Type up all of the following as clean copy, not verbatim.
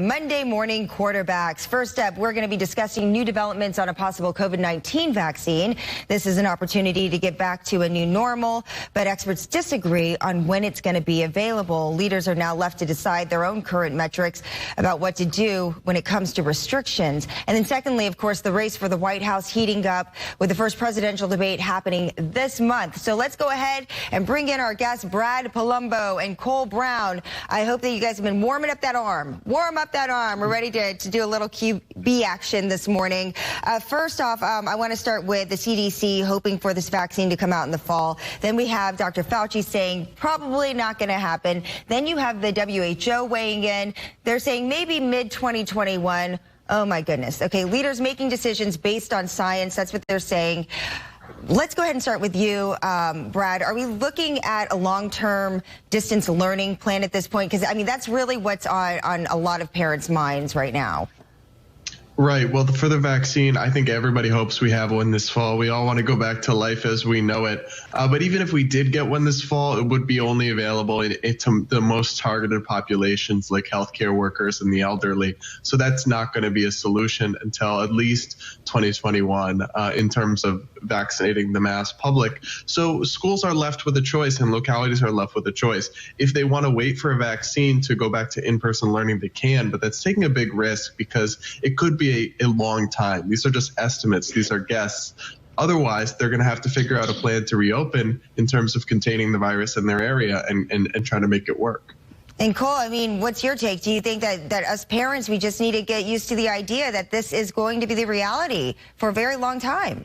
Monday morning quarterbacks. First up, we're going to be discussing new developments on a possible COVID-19 vaccine. This is an opportunity to get back to a new normal, but experts disagree on when it's going to be available. Leaders are now left to decide their own current metrics about what to do when it comes to restrictions. And then secondly, of course, the race for the White House heating up with the first presidential debate happening this month. So let's go ahead and bring in our guests, Brad Polumbo and Cole Brown. I hope that you guys have been warming up that arm. Warm up that arm. We're ready to do a little QB action this morning. First off, I want to start with the CDC hoping for this vaccine to come out in the fall. Then we have Dr. Fauci saying probably not going to happen. Then you have the WHO weighing in. They're saying maybe mid-2021. Oh, my goodness. Okay, leaders making decisions based on science. That's what they're saying. Let's go ahead and start with you, Brad. Are we looking at a long-term distance learning plan at this point? Because, I mean, that's really what's on a lot of parents' minds right now. Right. Well, for the vaccine, I think everybody hopes we have one this fall. We all want to go back to life as we know it. But even if we did get one this fall, it would be only available to the most targeted populations like healthcare workers and the elderly. So that's not going to be a solution until at least 2021 in terms of vaccinating the mass public. So schools are left with a choice and localities are left with a choice. If they want to wait for a vaccine to go back to in-person learning, they can, but that's taking a big risk because it could be a long time. These are just estimates. These are guesses. Otherwise, they're going to have to figure out a plan to reopen in terms of containing the virus in their area and trying to make it work. And Cole, I mean, what's your take? Do you think that us parents, we just need to get used to the idea that this is going to be the reality for a very long time?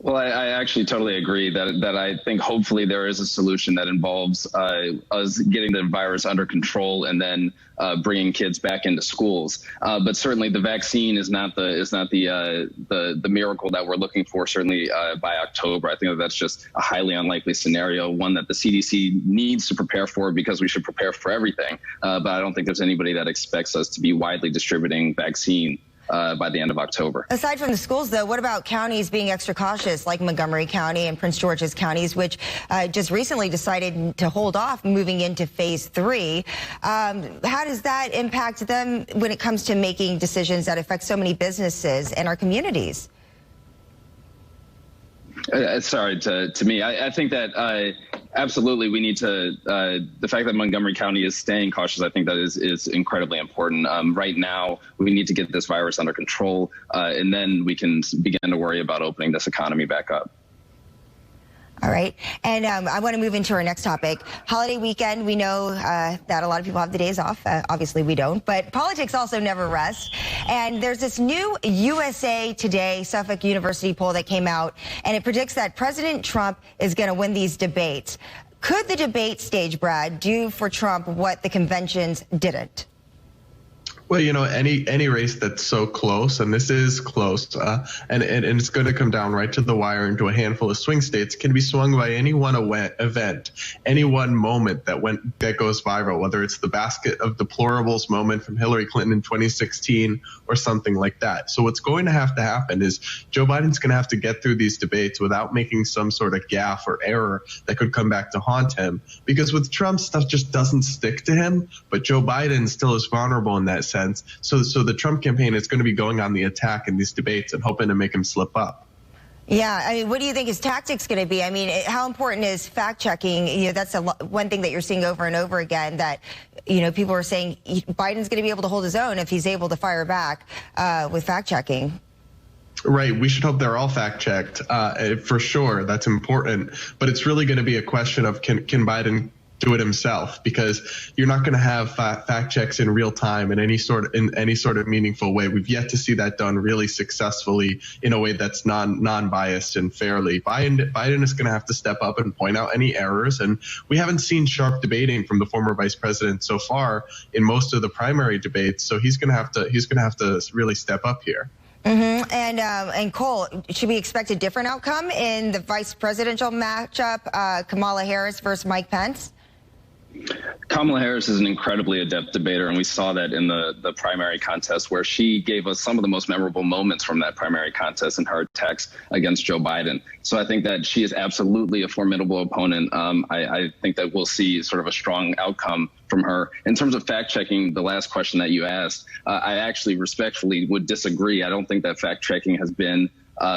Well, I actually totally agree that I think hopefully there is a solution that involves us getting the virus under control and then bringing kids back into schools. But certainly the vaccine is not the miracle that we're looking for. Certainly by October, I think that's just a highly unlikely scenario, one that the CDC needs to prepare for because we should prepare for everything. But I don't think there's anybody that expects us to be widely distributing vaccine by the end of October. Aside from the schools, though, what about counties being extra cautious, like Montgomery County and Prince George's counties, which just recently decided to hold off moving into phase 3? How does that impact them when it comes to making decisions that affect so many businesses and our communities? Sorry, to me, I think that absolutely we need to, the fact that Montgomery County is staying cautious, I think that is incredibly important. Right now, we need to get this virus under control, and then we can begin to worry about opening this economy back up. All right. And I want to move into our next topic. Holiday weekend, we know that a lot of people have the days off. Obviously, we don't. But politics also never rests. And there's this new USA Today Suffolk University poll that came out, and it predicts that President Trump is going to win these debates. Could the debate stage, Brad, do for Trump what the conventions didn't? Well, you know, any race that's so close, and this is close, and it's going to come down right to the wire into a handful of swing states, can be swung by any one event, any one moment that goes viral, whether it's the basket of deplorables moment from Hillary Clinton in 2016 or something like that. So what's going to happen is Joe Biden's going to have to get through these debates without making some sort of gaffe or error that could come back to haunt him. Because with Trump, stuff just doesn't stick to him, but Joe Biden still is vulnerable in that sense. So the Trump campaign is going to be going on the attack in these debates and hoping to make him slip up. Yeah, I mean, what do you think his tactics going to be? I mean, how important is fact checking? You know, that's one thing that you're seeing over and over again, that, you know, people are saying Biden's going to be able to hold his own if he's able to fire back with fact checking. Right. We should hope they're all fact checked for sure. That's important. But it's really going to be a question of can Biden do it himself, because you're not going to have fact checks in real time in any sort of meaningful way. We've yet to see that done really successfully in a way that's non-biased and fairly. Biden is going to have to step up and point out any errors, and we haven't seen sharp debating from the former vice president so far in most of the primary debates. So he's going to have to really step up here. Mm-hmm. And Cole, should we expect a different outcome in the vice presidential matchup, Kamala Harris versus Mike Pence? Kamala Harris is an incredibly adept debater, and we saw that in the primary contest, where she gave us some of the most memorable moments from that primary contest in her attacks against Joe Biden. So I think that she is absolutely a formidable opponent. I think that we'll see sort of a strong outcome from her. In terms of fact-checking, the last question that you asked, I actually respectfully would disagree. I don't think that fact-checking has been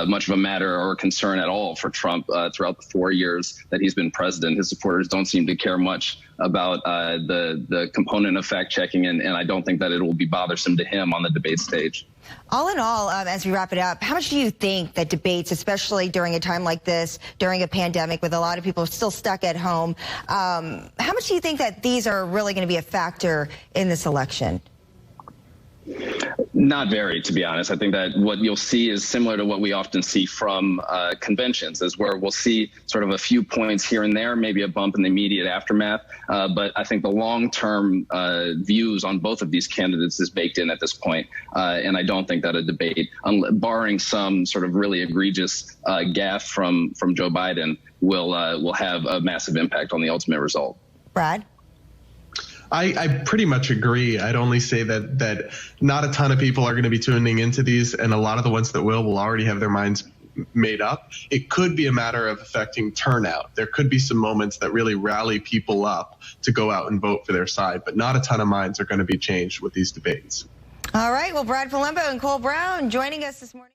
much of a matter or a concern at all for Trump throughout the 4 years that he's been president. His supporters don't seem to care much about the component of fact-checking, and I don't think that it will be bothersome to him on the debate stage. All in all, as we wrap it up, how much do you think that debates, especially during a time like this, during a pandemic with a lot of people still stuck at home, how much do you think that these are really going to be a factor in this election? Not very, to be honest. I think that what you'll see is similar to what we often see from conventions, is where we'll see sort of a few points here and there, maybe a bump in the immediate aftermath. But I think the long-term views on both of these candidates is baked in at this point. And I don't think that a debate, barring some sort of really egregious gaffe from Joe Biden, will have a massive impact on the ultimate result. Brad? I pretty much agree. I'd only say that not a ton of people are going to be tuning into these, and a lot of the ones that will already have their minds made up. It could be a matter of affecting turnout. There could be some moments that really rally people up to go out and vote for their side, but not a ton of minds are going to be changed with these debates. All right. Well, Brad Polumbo and Cole Brown joining us this morning.